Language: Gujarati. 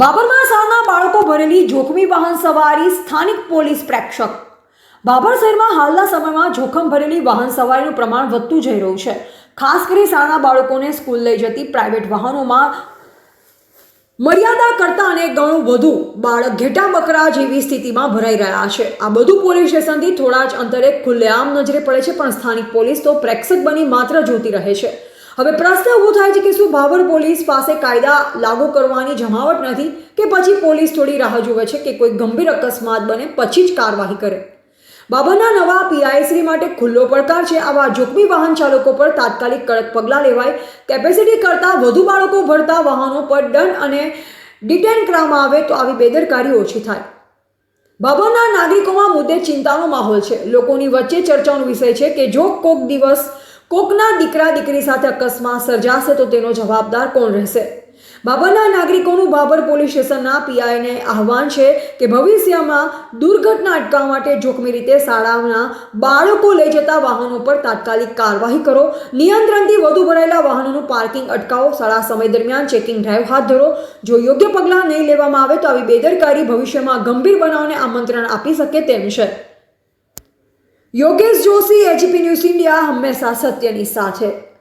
બાબરમાં શાળાના બાળકો ભરેલી જોખમી વાહન સવારી સ્થાનિક પોલીસ પ્રેક્ષક. બાબર શહેરમાં હાલના સમયમાં જોખમ ભરેલી વાહન સવારીનું પ્રમાણ વધતું જઈ રહ્યું છે. ખાસ કરી શાળાના બાળકોને સ્કૂલ લઈ જતી પ્રાઇવેટ વાહનોમાં મર્યાદા કરતાં અને ઘણું વધુ બાળક ઘેટા બકરા જેવી સ્થિતિમાં ભરાઈ રહ્યા છે. આ બધું પોલીસ સ્ટેશનથી થોડા જ અંતરે ખુલ્લેઆમ નજરે પડે છે, પણ સ્થાનિક પોલીસ તો પ્રેક્ષક બની માત્ર જોતી રહે છે. હવે પ્રશ્ન ઊભો થાય છે કે શું બાબર પોલીસ પાસે કાયદા લાગુ કરવાની જમાવટ નથી, કે પછી પોલીસ થોડી રાહ જુએ છે કે કોઈ ગંભીર અકસ્માત બને પછી જ કાર્યવાહી કરે. બાબરના નવા પીઆઈશ્રી માટે ખુલ્લો પડકાર છે. આવા જોખમી વાહન ચાલકો પર તાત્કાલિક કડક પગલાં લેવાય, કેપેસિટી કરતાં વધુ બાળકો ભરતા વાહનો પર દંડ અને ડિટેન કરવામાં આવે તો આવી બેદરકારી ઓછી થાય. બાબરના નાગરિકોમાં મુદ્દે ચિંતાનો માહોલ છે. લોકોની વચ્ચે ચર્ચાનો વિષય છે કે જો કોક દિવસ કોકના દીકરા દીકરી સાથે અકસ્માત સર્જાશે તો તેનો જવાબદાર કોણ રહેશે. બાબરના નાગરિકોનું બાબર પોલીસ સ્ટેશનના પીઆઈને આહવાન છે કે ભવિષ્યમાં દુર્ઘટના અટકાવવા માટે જોખમી રીતે શાળાના બાળકો લઈ જતા વાહનો પર તાત્કાલિક કાર્યવાહી કરો. નિયંત્રણથી વધુ ભરાયેલા વાહનોનું પાર્કિંગ અટકાવો. શાળા સમય દરમિયાન ચેકિંગ ડ્રાઈવ હાથ ધરો. જો યોગ્ય પગલાં નહીં લેવામાં આવે તો આવી બેદરકારી ભવિષ્યમાં ગંભીર બનાવને આમંત્રણ આપી શકે તેમ છે. Yogesh Joshi, AGP news India, હંમેશા સત્યની સાથે.